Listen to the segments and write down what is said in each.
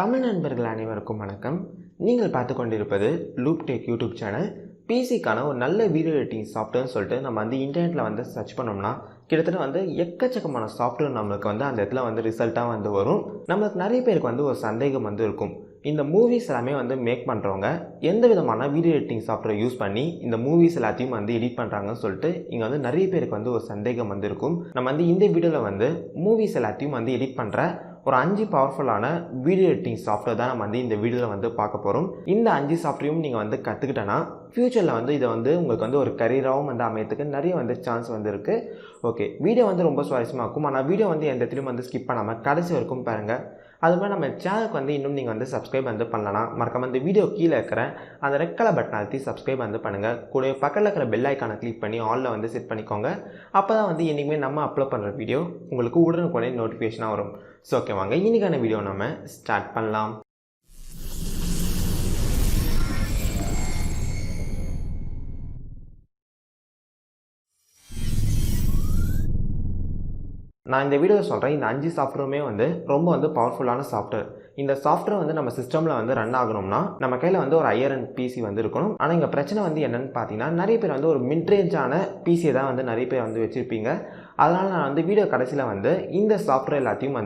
தமிழ் நண்பர்கள் அனைவருக்கும் வணக்கம். நீங்கள் பார்த்து கொண்டிருப்பது லூப் டெக் யூடியூப் சேனல். பிசிக்கான ஒரு நல்ல வீடியோ எடிட்டிங் சாஃப்ட்வேர்னு சொல்லிட்டு நம்ம இன்டர்நெட்டில் சர்ச் பண்ணோம்னா கிட்டத்தட்ட எக்கச்சக்கமான சாஃப்ட்வேர் நம்மளுக்கு அந்த இடத்துல ரிசல்ட்டாக வரும். நம்மளுக்கு நிறைய பேருக்கு ஒரு சந்தேகம் இருக்கும். இந்த மூவிஸ் எல்லாமே மேக் பண்ணுறவங்க எந்த விதமான வீடியோ எடிட்டிங் சாஃப்ட்வேர் யூஸ் பண்ணி இந்த மூவிஸ் எல்லாத்தையும் எடிட் பண்ணுறாங்கன்னு சொல்லிட்டு இங்கே நிறைய பேருக்கு ஒரு சந்தேகம் இருக்கும். நம்ம இந்த வீடியோவில் மூவிஸ் எல்லாத்தையும் எடிட் பண்ணுற ஒரு 5 பவர்ஃபுல்லான வீடியோ எடிட்டிங் சாஃப்ட்வேர் தான் நம்ம இந்த வீடியோவில் பார்க்க போகிறோம். இந்த 5 சாஃப்ட்வேரும் நீங்கள் கற்றுக்கிட்டேன்னா ஃப்யூச்சரில் இதை உங்களுக்கு ஒரு கரியராகவும் அமையத்துக்கு நிறைய சான்ஸ் இருக்குது. ஓகே, வீடியோ ரொம்ப சுவாரஸ்யமாக இருக்கும். ஆனால் வீடியோ எந்த இடத்துலையும் ஸ்கிப் பண்ணாமல் கடைசி வரைக்கும் பாருங்கள். அது மாதிரி நம்ம சேனலுக்கு இன்னும் நீங்கள் சப்ஸ்கிரைப் பண்ணலாம். மறக்காம இந்த வீடியோ கீழே இருக்கிற அந்த ரெட் கலர் பட்டன் அழுத்தி சப்ஸ்கிரைப் பண்ணுங்கள். கூட பக்கத்தில் இருக்கிற பெல் ஐக்கானை கிளிக் பண்ணி ஆலில் செட் பண்ணிக்கோங்க. அப்போ தான் என்றைக்குமே நம்ம அப்லோட் பண்ணுற வீடியோ உங்களுக்கு உடனுக்குடனே நோட்டிஃபிகேஷனாக வரும். ஸோ ஓகே, வாங்க இன்றைக்கான வீடியோ நம்ம ஸ்டார்ட் பண்ணலாம். நான் இந்த வீடியோவில் சொல்கிறேன், இந்த 5 சாஃப்ட்வேருமே ரொம்ப பவர்ஃபுல்லான சாஃப்ட்வேர். இந்த சாஃப்ட்வேர் நம்ம சிஸ்டமில் ரன் ஆகணும்னா நம்ம கையில் ஒரு ஹையர் அண்ட் பிசி இருக்கணும். ஆனால் இங்கே பிரச்சனை என்னென்னு பார்த்தீங்கன்னா, நிறைய பேர் ஒரு மிட்ரேஞ்சான பிசியை தான் நிறைய பேர் வச்சுருப்பீங்க. அதனால் நான் வீடியோ கடைசியில் இந்த சாஃப்ட்வேர் எல்லாத்தையும்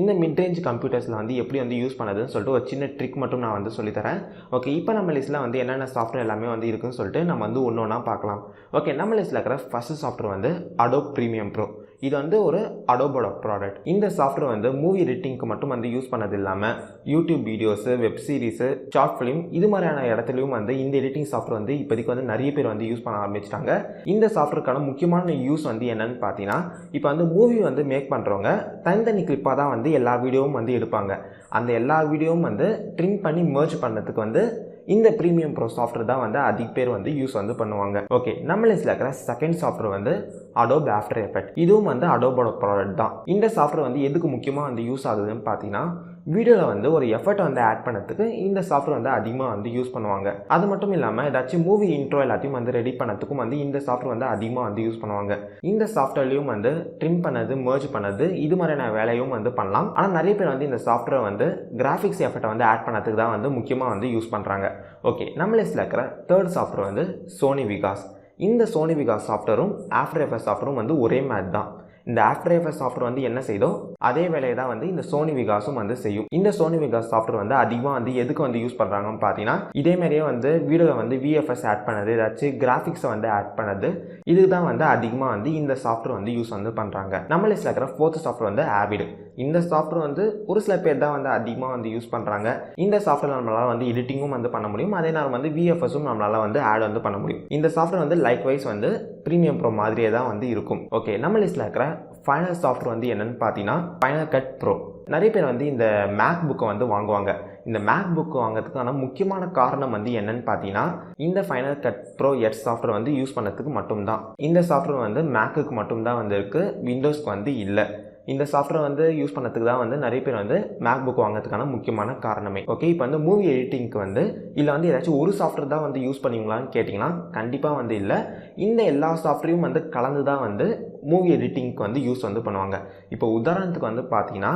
இந்த மிட்ரேஞ்ச் கம்ப்யூட்டர்ஸில் எப்படி யூஸ் பண்ணுறதுன்னு சொல்லிட்டு ஒரு சின்ன ட்ரிக் மட்டும் நான் சொல்லித்தரேன். ஓகே, இப்போ நம்ம லிஸ்ட்டில் என்னென்ன சாஃப்ட்வேர் எல்லாமே இருக்குன்னு சொல்லிட்டு நம்ம ஒன்று ஒன்றா பார்க்கலாம். ஓகே, நம்ம லிஸ்ட்டில் இருக்கிற first software Adobe Premiere Pro. இது ஒரு அடோபோட ப்ராடக்ட். இந்த சாஃப்ட்வேர் மூவி எடிட்டிங்க்கு மட்டும் யூஸ் பண்ணது இல்லாமல் YouTube videos, web series, short film இது மாதிரியான இடத்துலையும் இந்த எடிட்டிங் சாஃப்ட்வேர் இப்போதைக்கு நிறைய பேர் யூஸ் பண்ண ஆரம்பிச்சிட்டாங்க. இந்த சாஃப்ட்வேருக்கான முக்கியமான யூஸ் என்னென்னு பார்த்தீங்கன்னா, இப்போ மூவி மேக் பண்ணுறவங்க தனித்தனி கிளிப்பாக தான் எல்லா வீடியோவும் எடுப்பாங்க. அந்த எல்லா வீடியோவும் ட்ரிம் பண்ணி மெர்ஜ் பண்ணதுக்கு இந்த ப்ரீமியம் ப்ரோ சாஃப்ட்வேர் தான் அதிக பேர் யூஸ் பண்ணுவாங்க. ஓகே, நம்ம லிஸ்ட்ல இருக்கிற second software Adobe After Effects. இதுவும் அடோபோட ப்ராடக்ட் தான். இந்த சாஃப்ட்வேர் எதுக்கு முக்கியமாக யூஸ் ஆகுதுன்னு பார்த்தீங்கன்னா, வீடியோவில் ஒரு எஃபர்ட் ஆட் பண்ணதுக்கு இந்த சாஃப்ட்வேர் அதிகமாக யூஸ் பண்ணுவாங்க. அது மட்டும் இல்லாமல் ஏதாச்சும் மூவி இன்ட்ரோ எல்லாத்தையும் ரெடி பண்ணதுக்கும் இந்த சாஃப்ட்வேர் அதிகமாக யூஸ் பண்ணுவாங்க. இந்த சாஃப்ட்வேர்லையும் ட்ரிம் பண்ணது, மெர்ஜ் பண்ணது இது மாதிரியான வேலையும் பண்ணலாம். ஆனால் நிறைய பேர் இந்த சாஃப்ட்வேர் கிராஃபிக்ஸ் எஃபர்ட்டை ஆட் பண்ணதுக்கு தான் முக்கியமாக யூஸ் பண்ணுறாங்க. ஓகே, நம்ம லிஸ்ட்டில் இருக்கிற தேர்ட் சாஃப்ட்வேர் Sony Vegas. இந்த Sony Vegas சாஃப்ட்வேரும் ஆஃப்டர் எஃபெக்ட்ஸ் சாஃப்ட்வேரும் ஒரே மேட் தான். இந்த ஆஃப்டர் எஃபெக்ட்ஸ் சாஃப்ட்வேர் என்ன செய்தோ அதே வேலையை தான் இந்த Sony Vegasம் செய்யும். இந்த Sony Vegas சாஃப்ட்வேர் அதிகமாக எதுக்கு யூஸ் பண்ணுறாங்கன்னு பார்த்தீங்கன்னா, இதே மாதிரியே வீடியோவில் விஎஃப்எஸ் ஆட் பண்ணது, ஏதாச்சும் கிராஃபிக்ஸை ஆட் பண்ணது, இதுக்கு தான் அதிகமாக இந்த சாஃப்ட்வேர் யூஸ் பண்ணுறாங்க. நம்ம லிஸ்ட்டில் இருக்கிற ஃபோர்த் சாஃப்ட்வேர் Avid. இந்த சாஃப்ட்வேர் ஒரு சில பேர் தான் அதிகமாக யூஸ் பண்ணுறாங்க. இந்த சாஃப்ட்வேர் நம்மளால் எடிட்டிங்கும் பண்ண முடியும். அதே நேரம் விஎஃப்எஸும் நம்மளால் ஆட் பண்ண முடியும். இந்த software like wise premium pro மாதிரியே தான் இருக்கும். ஓகே, நம்ம லிஸ்ட்டில் இருக்கிற ஃபைனல் சாஃப்ட்வேர் என்னென்னு பார்த்தீங்கன்னா ஃபைனல் கட் ப்ரோ. நிறைய பேர் இந்த மேக் புக்கை வாங்குவாங்க. இந்த மேக் புக் வாங்கிறதுக்கான முக்கியமான காரணம் என்னென்னு பார்த்தீங்கன்னா, இந்த ஃபைனல் கட் ப்ரோ எட் சாஃப்ட்வேர் யூஸ் பண்ணதுக்கு மட்டும்தான். இந்த சாஃப்ட்வேர் மேக்குக்கு மட்டும்தான் இருக்குது, விண்டோஸ்க்கு இல்லை. இந்த சாஃப்ட்வேர் யூஸ் பண்ணதுக்கு தான் நிறைய பேர் மேக் புக் வாங்கிறதுக்கான முக்கியமான காரணமே. ஓகே, இப்போ மூவி எடிட்டிங்க்கு இல்லை ஏதாச்சும் ஒரு சாஃப்ட்வேர் தான் யூஸ் பண்ணுவீங்களான்னு கேட்டிங்கன்னா கண்டிப்பாக இல்லை. இந்த எல்லா சாஃப்ட்வேரையும் கலந்து தான் மூவி எடிட்டிங்க்கு யூஸ் பண்ணுவாங்க. இப்போ உதாரணத்துக்கு பார்த்தீங்கன்னா,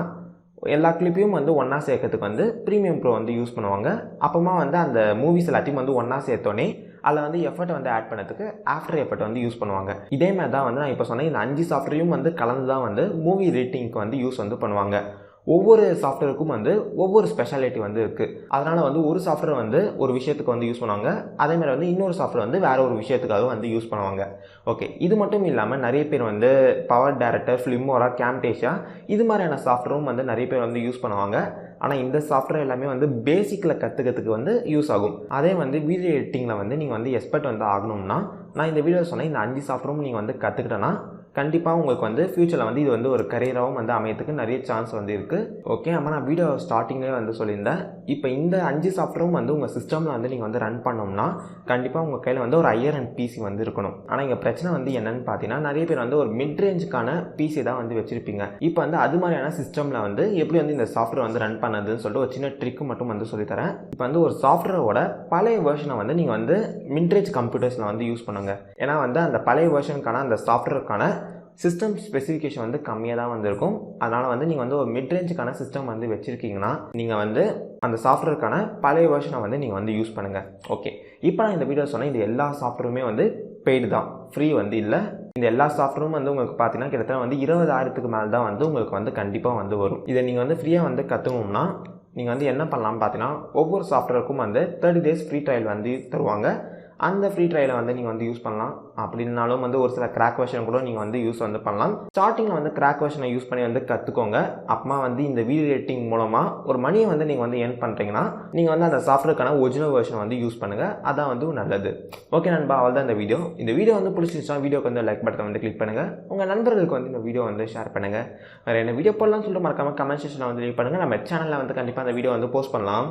எல்லா கிளிப்பையும் ஒன்றா சேர்க்கறதுக்கு ப்ரீமியம் ப்ரோ யூஸ் பண்ணுவாங்க. அப்புறமா அந்த மூவிஸ் எல்லாத்தையும் ஒன்றா சேர்த்தோன்னே அதில் எஃபர்ட் ஆட் பண்ணதுக்கு ஆஃப்டர் எஃபர்ட் யூஸ் பண்ணுவாங்க. இதே மாதிரி தான் நான் இப்போ சொன்னேன், இந்த 5 சாஃப்ட்வேரையும் கலந்து தான் மூவி எடிட்டிங்க்கு யூஸ் பண்ணுவாங்க. ஒவ்வொரு சாஃப்ட்வேருக்கும் ஒவ்வொரு ஸ்பெஷாலிட்டி இருக்குது. அதனால் ஒரு சாஃப்ட்வேர் ஒரு விஷயத்துக்கு யூஸ் பண்ணுவாங்க. அதேமாதிரி இன்னொரு சாஃப்ட்வேர் வேறு ஒரு விஷயத்துக்காக யூஸ் பண்ணுவாங்க. ஓகே, இது மட்டும் இல்லாமல் நிறைய பேர் பவர் டைரக்டர், ஃபிலிமோரா, கேம்டேஷா இது மாதிரியான சாஃப்ட்வேரும் நிறைய பேர் யூஸ் பண்ணுவாங்க. ஆனால் இந்த சாஃப்ட்வேர் எல்லாமே பேசிக்கில் கற்றுக்கிறதுக்கு யூஸ் ஆகும். அதே வீடியோ எடிட்டிங்கில் நீங்கள் எக்ஸ்பர்ட் ஆகணும்னா, நான் இந்த வீடியோ சொன்னேன், இந்த 5 சாஃப்ட்வேரும் நீங்கள் கற்றுக்கிட்டேன்னா கண்டிப்பாக உங்களுக்கு ஃபியூச்சரில் இது ஒரு கரியராகவும் அமையத்துக்கு நிறைய சான்ஸ் இருக்குது. ஓகே, ஆனால் நான் வீடியோ ஸ்டார்டிங்லேயே சொல்லியிருந்தேன், இப்போ இந்த 5 சாஃப்ட்வேரும் உங்கள் சிஸ்டமில் நீங்கள் ரன் பண்ணோம்னா கண்டிப்பாக உங்கள் கையில் ஒரு ஹையர் அண்ட் பிசி இருக்கணும். ஆனால் இங்கே பிரச்சனை என்னென்னு பார்த்தீங்கன்னா, நிறைய பேர் ஒரு மிட் ரேஞ்சுக்கான பிசி தான் வச்சுருப்பீங்க. இப்போ அது மாதிரியான சிஸ்டமில் எப்படி இந்த சாஃப்ட்வேர் ரன் பண்ணதுன்னு சொல்லிட்டு ஒரு சின்ன ட்ரிக்கு மட்டும் சொல்லித்தரேன். இப்போ ஒரு சாஃப்ட்வேரோட பழைய வெர்ஷனை நீங்கள் மிட் ரேஞ்ச் கம்ப்யூட்டர்ஸில் யூஸ் பண்ணுங்க. ஏன்னா அந்த பழைய வெர்ஷனுக்கான அந்த சாஃப்ட்வேருக்கான சிஸ்டம் ஸ்பெசிஃபிகேஷன் வந்து கம்மியாக தான் வந்து இருக்கும். அதனால் வந்து நீங்கள் வந்து ஒரு மிட்ரேஞ்சுக்கான சிஸ்டம் வந்து வச்சுருக்கீங்கன்னா நீங்கள் வந்து அந்த சாஃப்ட்வேருக்கான பழைய வெர்ஷனை வந்து நீங்கள் வந்து யூஸ் பண்ணுங்கள். ஓகே, இப்போ நான் இந்த வீடியோ சொன்னேன், இது எல்லா சாஃப்ட்வேருமே வந்து பெய்டு தான், ஃப்ரீ வந்து இல்லை. இந்த எல்லா சாஃப்ட்வேரும் வந்து உங்களுக்கு பார்த்தீங்கன்னா கிட்டத்தட்ட வந்து 20,000க்கு மேலே தான் வந்து உங்களுக்கு வந்து கண்டிப்பாக வந்து வரும். இதை நீங்கள் வந்து ஃப்ரீயாக வந்து கற்றுக்கணும்னா நீங்கள் வந்து என்ன பண்ணலாம்னு பார்த்தீங்கன்னா, ஒவ்வொரு சாஃப்ட்வேருக்கும் வந்து 30 days ஃப்ரீ ட்ரையல் வந்து தருவாங்க. அந்த ஃப்ரீ ட்ரையலை வந்து நீங்கள் வந்து யூஸ் பண்ணலாம். அப்படின்னாலும் வந்து ஒரு சில கிராக் வெர்ஷன் கூட நீங்கள் வந்து யூஸ் வந்து பண்ணலாம். ஸ்டார்டிங்கில் வந்து கிராக் வெர்ஷனை யூஸ் பண்ணி வந்து கற்றுக்கோங்க. அப்புறமா வந்து இந்த வீடியோ எடிட்டிங் மூலமாக ஒரு மணியை வந்து நீங்கள் வந்து ஏர்ன் பண்ணுறீங்கன்னா நீங்கள் வந்து அந்த சாஃப்ட்வேருக்கான ஒரிஜினல் வெர்ஷனை வந்து யூஸ் பண்ணுங்கள். அதான் வந்து நல்லது. ஓகே நண்பா, அவ்வளோதான் இந்த வீடியோ வந்து பிடிச்சிருந்துச்சுன்னா வீடியோக்கு வந்து லைக் பட்டனை வந்து கிளிக் பண்ணுங்கள். உங்கள் நண்பர்களுக்கு வந்து இந்த வீடியோ வந்து ஷேர் பண்ணுங்கள். வேறு என்ன வீடியோ போடலாம்னு சொல்லிட்டு மறக்காமல் கமெண்ட் செக்ஷனில் வந்து லீவ் பண்ணுங்கள். நம்ம சேனலில் வந்து கண்டிப்பாக அந்த வீடியோ வந்து போஸ்ட் பண்ணலாம்.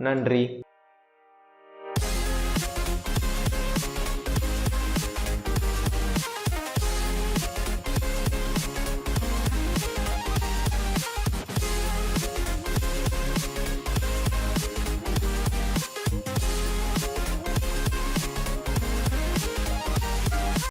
நன்றி.